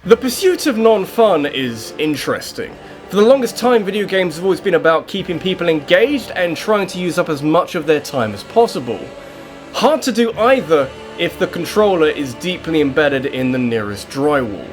The pursuit of non-fun is interesting. For the longest time, video games have always been about keeping people engaged and trying to use up as much of their time as possible. Hard to do either if the controller is deeply embedded in the nearest drywall.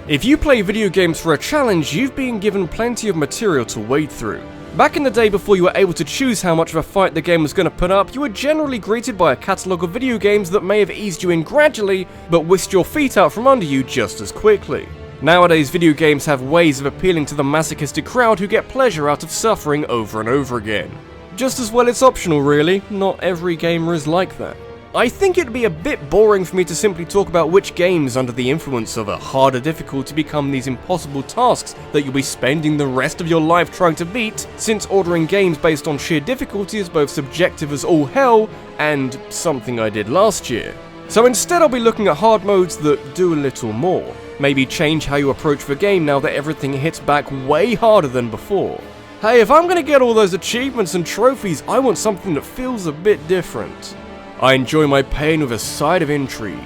If you play video games for a challenge, you've been given plenty of material to wade through. Back in the day, before you were able to choose how much of a fight the game was going to put up, you were generally greeted by a catalogue of video games that may have eased you in gradually, but whisked your feet out from under you just as quickly. Nowadays, video games have ways of appealing to the masochistic crowd who get pleasure out of suffering over and over again. Just as well it's optional really, not every gamer is like that. I think it'd be a bit boring for me to simply talk about which games under the influence of a harder difficulty become these impossible tasks that you'll be spending the rest of your life trying to beat, since ordering games based on sheer difficulty is both subjective as all hell, and something I did last year. So instead I'll be looking at hard modes that do a little more. Maybe change how you approach the game now that everything hits back way harder than before. Hey, if I'm gonna get all those achievements and trophies, I want something that feels a bit different. I enjoy my pain with a side of intrigue.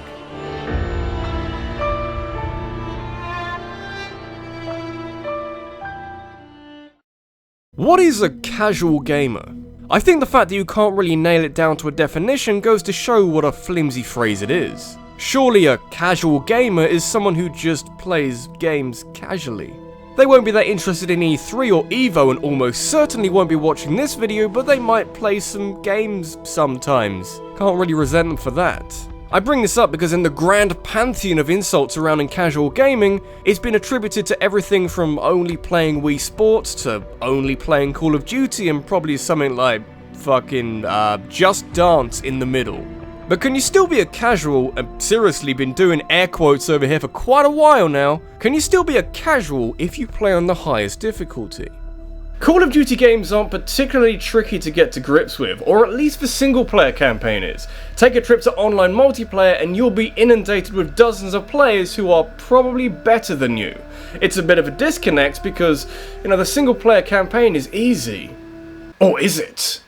What is a casual gamer? I think the fact that you can't really nail it down to a definition goes to show what a flimsy phrase it is. Surely a casual gamer is someone who just plays games casually. They won't be that interested in E3 or EVO and almost certainly won't be watching this video, but they might play some games sometimes. Can't really resent them for that. I bring this up because in the grand pantheon of insults surrounding casual gaming, it's been attributed to everything from only playing Wii Sports to only playing Call of Duty and probably something like fucking Just Dance in the middle. But can you still be a casual, and seriously been doing air quotes over here for quite a while now, can you still be a casual if you play on the highest difficulty? Call of Duty games aren't particularly tricky to get to grips with, or at least the single player campaign is. Take a trip to online multiplayer and you'll be inundated with dozens of players who are probably better than you. It's a bit of a disconnect because, the single player campaign is easy. Or is it?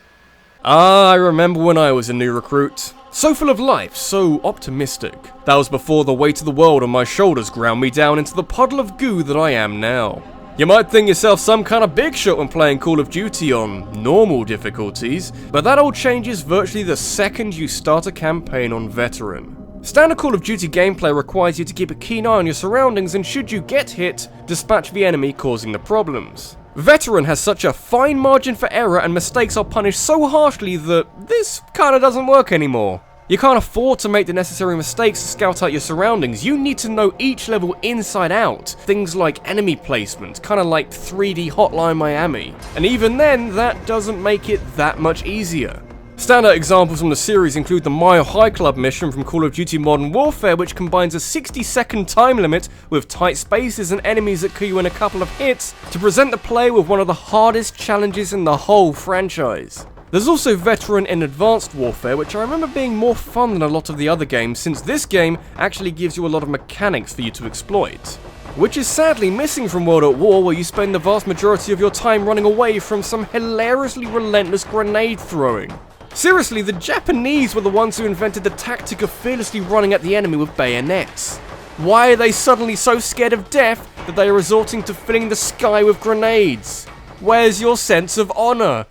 I remember when I was a new recruit. So full of life, so optimistic. That was before the weight of the world on my shoulders ground me down into the puddle of goo that I am now. You might think yourself some kind of big shot when playing Call of Duty on normal difficulties, but that all changes virtually the second you start a campaign on Veteran. Standard Call of Duty gameplay requires you to keep a keen eye on your surroundings and should you get hit, dispatch the enemy causing the problems. Veteran has such a fine margin for error and mistakes are punished so harshly that this kinda doesn't work anymore. You can't afford to make the necessary mistakes to scout out your surroundings. You need to know each level inside out. Things like enemy placement, kinda like 3D Hotline Miami. And even then, that doesn't make it that much easier. Standout examples from the series include the Mile High Club mission from Call of Duty Modern Warfare, which combines a 60-second time limit with tight spaces and enemies that kill you in a couple of hits to present the player with one of the hardest challenges in the whole franchise. There's also Veteran in Advanced Warfare, which I remember being more fun than a lot of the other games, since this game actually gives you a lot of mechanics for you to exploit. Which is sadly missing from World at War, where you spend the vast majority of your time running away from some hilariously relentless grenade throwing. Seriously, the Japanese were the ones who invented the tactic of fearlessly running at the enemy with bayonets. Why are they suddenly so scared of death that they are resorting to filling the sky with grenades? Where's your sense of honor?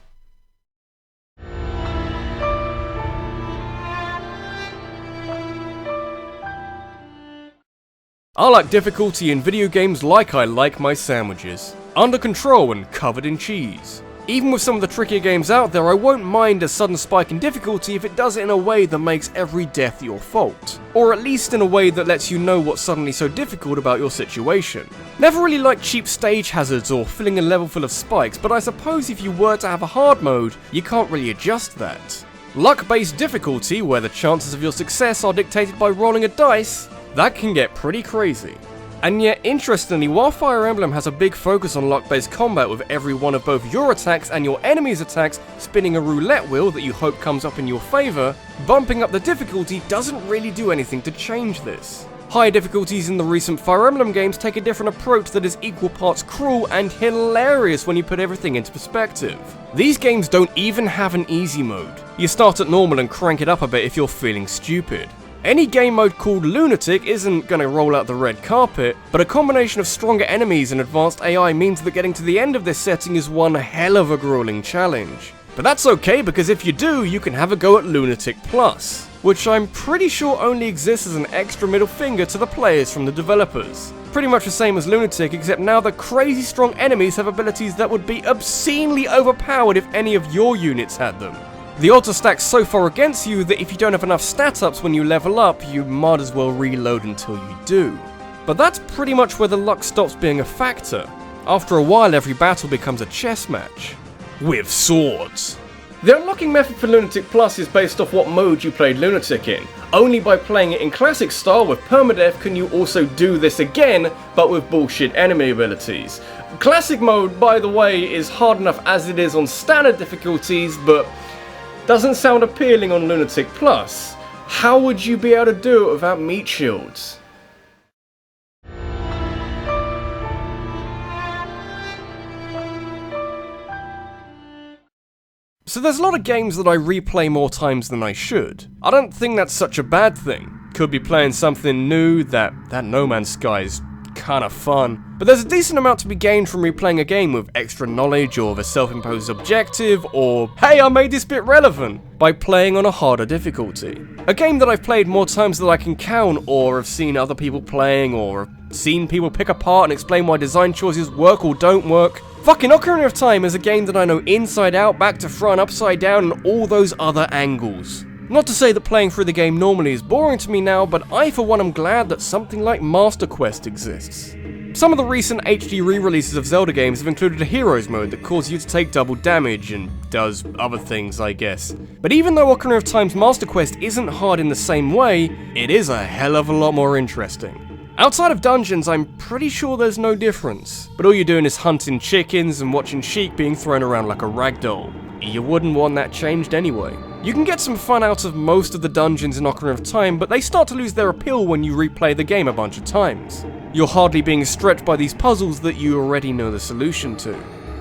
I like difficulty in video games like I like my sandwiches. Under control and covered in cheese. Even with some of the trickier games out there, I won't mind a sudden spike in difficulty if it does it in a way that makes every death your fault. Or at least in a way that lets you know what's suddenly so difficult about your situation. Never really liked cheap stage hazards or filling a level full of spikes, but I suppose if you were to have a hard mode, you can't really adjust that. Luck-based difficulty, where the chances of your success are dictated by rolling a dice, that can get pretty crazy. And yet, interestingly, while Fire Emblem has a big focus on luck-based combat with every one of both your attacks and your enemy's attacks spinning a roulette wheel that you hope comes up in your favour, bumping up the difficulty doesn't really do anything to change this. Higher difficulties in the recent Fire Emblem games take a different approach that is equal parts cruel and hilarious when you put everything into perspective. These games don't even have an easy mode. You start at normal and crank it up a bit if you're feeling stupid. Any game mode called Lunatic isn't gonna roll out the red carpet, but a combination of stronger enemies and advanced AI means that getting to the end of this setting is one hell of a grueling challenge. But that's okay, because if you do, you can have a go at Lunatic Plus, which I'm pretty sure only exists as an extra middle finger to the players from the developers. Pretty much the same as Lunatic, except now the crazy strong enemies have abilities that would be obscenely overpowered if any of your units had them. The odds are stacked so far against you that if you don't have enough stat ups when you level up, you might as well reload until you do. But that's pretty much where the luck stops being a factor. After a while, every battle becomes a chess match. With swords. The unlocking method for Lunatic Plus is based off what mode you played Lunatic in. Only by playing it in classic style with permadeath can you also do this again, but with bullshit enemy abilities. Classic mode, by the way, is hard enough as it is on standard difficulties, but doesn't sound appealing on Lunatic Plus. How would you be able to do it without meat shields? So there's a lot of games that I replay more times than I should. I don't think that's such a bad thing. Could be playing something new, that No Man's Sky is kinda fun. But there's a decent amount to be gained from replaying a game with extra knowledge or the self-imposed objective, or hey, I made this bit relevant, by playing on a harder difficulty. A game that I've played more times than I can count, or have seen other people playing, or have seen people pick apart and explain why design choices work or don't work. Fucking Ocarina of Time is a game that I know inside out, back to front, upside down, and all those other angles. Not to say that playing through the game normally is boring to me now, but I for one am glad that something like Master Quest exists. Some of the recent HD re-releases of Zelda games have included a Heroes mode that causes you to take double damage and does other things, I guess. But even though Ocarina of Time's Master Quest isn't hard in the same way, it is a hell of a lot more interesting. Outside of dungeons, I'm pretty sure there's no difference, but all you're doing is hunting chickens and watching sheep being thrown around like a ragdoll. You wouldn't want that changed anyway. You can get some fun out of most of the dungeons in Ocarina of Time, but they start to lose their appeal when you replay the game a bunch of times. You're hardly being stretched by these puzzles that you already know the solution to.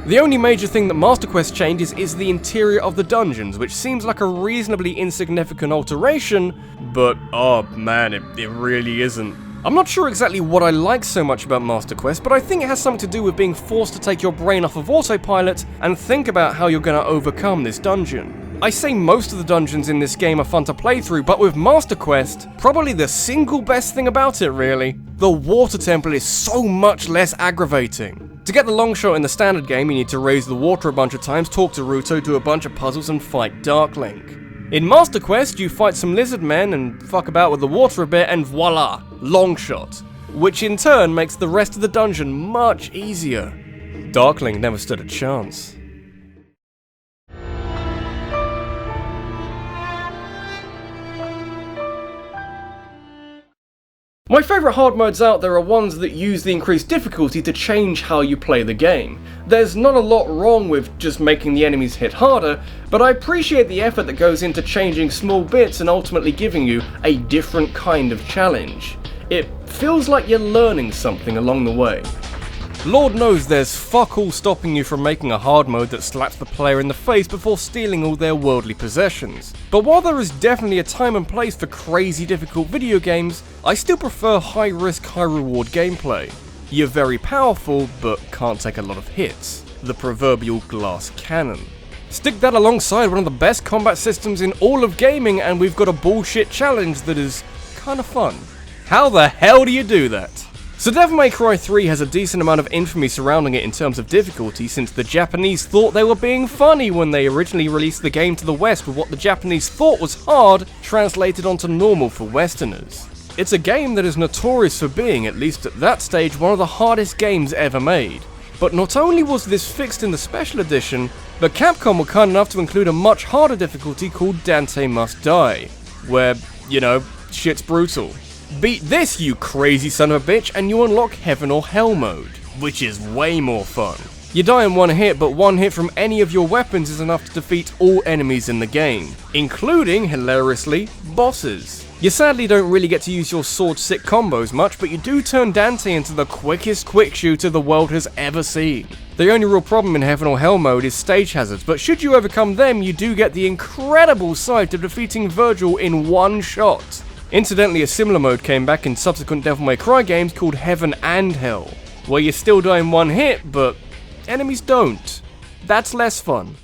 The only major thing that Master Quest changes is the interior of the dungeons, which seems like a reasonably insignificant alteration, but oh man, it really isn't. I'm not sure exactly what I like so much about Master Quest, but I think it has something to do with being forced to take your brain off of autopilot and think about how you're going to overcome this dungeon. I say most of the dungeons in this game are fun to play through, but with Master Quest, probably the single best thing about it really, the water temple is so much less aggravating. To get the long shot in the standard game, you need to raise the water a bunch of times, talk to Ruto, do a bunch of puzzles, and fight Dark Link. In Master Quest, you fight some lizard men and fuck about with the water a bit, and voila, long shot. Which in turn makes the rest of the dungeon much easier. Dark Link never stood a chance. My favourite hard modes out there are ones that use the increased difficulty to change how you play the game. There's not a lot wrong with just making the enemies hit harder, but I appreciate the effort that goes into changing small bits and ultimately giving you a different kind of challenge. It feels like you're learning something along the way. Lord knows there's fuck all stopping you from making a hard mode that slaps the player in the face before stealing all their worldly possessions. But while there is definitely a time and place for crazy difficult video games, I still prefer high risk, high reward gameplay. You're very powerful, but can't take a lot of hits. The proverbial glass cannon. Stick that alongside one of the best combat systems in all of gaming and we've got a bullshit challenge that is kinda fun. How the hell do you do that? So Devil May Cry 3 has a decent amount of infamy surrounding it in terms of difficulty, since the Japanese thought they were being funny when they originally released the game to the West with what the Japanese thought was hard translated onto normal for Westerners. It's a game that is notorious for being, at least at that stage, one of the hardest games ever made. But not only was this fixed in the special edition, but Capcom were kind enough to include a much harder difficulty called Dante Must Die, where, you know, shit's brutal. Beat this, you crazy son of a bitch, and you unlock Heaven or Hell mode, which is way more fun. You die in one hit, but one hit from any of your weapons is enough to defeat all enemies in the game, including, hilariously, bosses. You sadly don't really get to use your sword sick combos much, but you do turn Dante into the quickest quick shooter the world has ever seen. The only real problem in Heaven or Hell mode is stage hazards, but should you overcome them, you do get the incredible sight of defeating Virgil in one shot. Incidentally, a similar mode came back in subsequent Devil May Cry games called Heaven and Hell, where you still die in one hit, but enemies don't. That's less fun.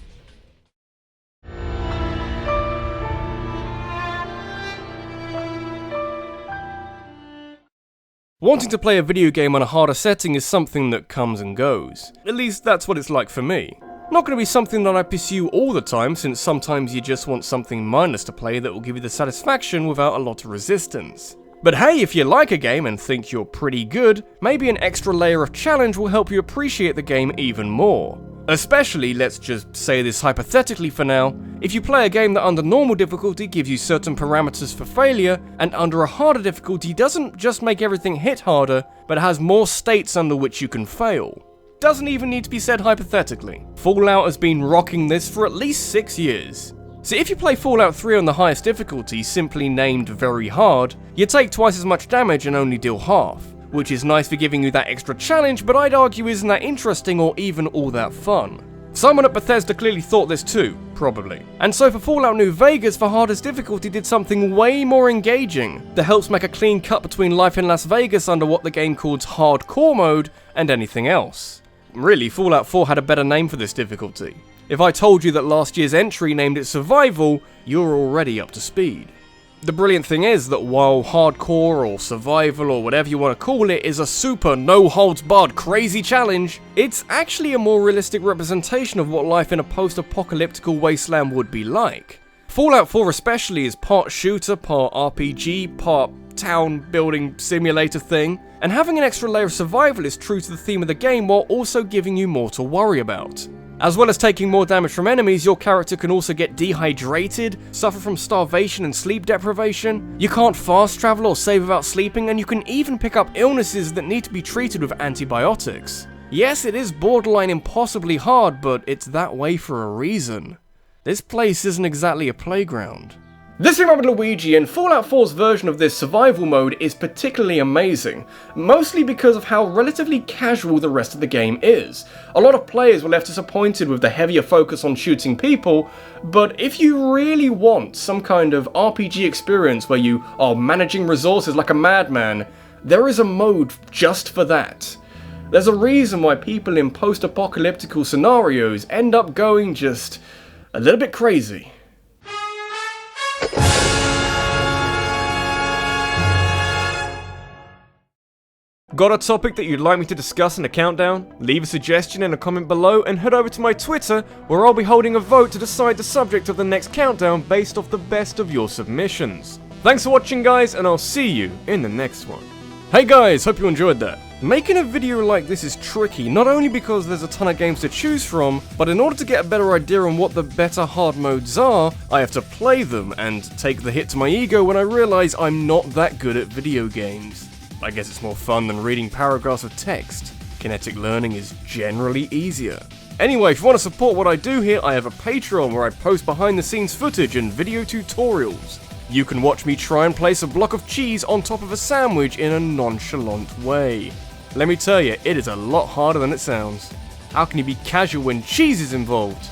Wanting to play a video game on a harder setting is something that comes and goes. At least that's what it's like for me. Not going to be something that I pursue all the time, since sometimes you just want something mindless to play that will give you the satisfaction without a lot of resistance. But hey, if you like a game and think you're pretty good, maybe an extra layer of challenge will help you appreciate the game even more. Especially, let's just say this hypothetically for now, if you play a game that under normal difficulty gives you certain parameters for failure, and under a harder difficulty doesn't just make everything hit harder, but has more states under which you can fail. Doesn't even need to be said hypothetically. Fallout has been rocking this for at least 6 years. So if you play Fallout 3 on the highest difficulty, simply named very hard, you take twice as much damage and only deal half. Which is nice for giving you that extra challenge, but I'd argue isn't that interesting or even all that fun. Someone at Bethesda clearly thought this too, probably. And so for Fallout New Vegas, the hardest difficulty did something way more engaging that helps make a clean cut between life in Las Vegas under what the game calls hardcore mode and anything else. Really, Fallout 4 had a better name for this difficulty. If I told you that last year's entry named it Survival, you're already up to speed. The brilliant thing is that while hardcore or survival or whatever you want to call it is a super no-holds-barred crazy challenge, it's actually a more realistic representation of what life in a post-apocalyptical wasteland would be like. Fallout 4 especially is part shooter, part RPG, part town building simulator thing, and having an extra layer of survival is true to the theme of the game while also giving you more to worry about. As well as taking more damage from enemies, your character can also get dehydrated, suffer from starvation and sleep deprivation, you can't fast travel or save without sleeping, and you can even pick up illnesses that need to be treated with antibiotics. Yes, it is borderline impossibly hard, but it's that way for a reason. This place isn't exactly a playground. This is RabbidLuigi, and Fallout 4's version of this survival mode is particularly amazing, mostly because of how relatively casual the rest of the game is. A lot of players were left disappointed with the heavier focus on shooting people, but if you really want some kind of RPG experience where you are managing resources like a madman, there is a mode just for that. There's a reason why people in post-apocalyptical scenarios end up going just a little bit crazy. Got a topic that you'd like me to discuss in a countdown? Leave a suggestion in a comment below and head over to my Twitter, where I'll be holding a vote to decide the subject of the next countdown based off the best of your submissions. Thanks for watching, guys, and I'll see you in the next one. Hey guys, hope you enjoyed that. Making a video like this is tricky, not only because there's a ton of games to choose from, but in order to get a better idea on what the better hard modes are, I have to play them and take the hit to my ego when I realise I'm not that good at video games. I guess it's more fun than reading paragraphs of text. Kinetic learning is generally easier. Anyway, if you want to support what I do here, I have a Patreon where I post behind the scenes footage and video tutorials. You can watch me try and place a block of cheese on top of a sandwich in a nonchalant way. Let me tell you, it is a lot harder than it sounds. How can you be casual when cheese is involved?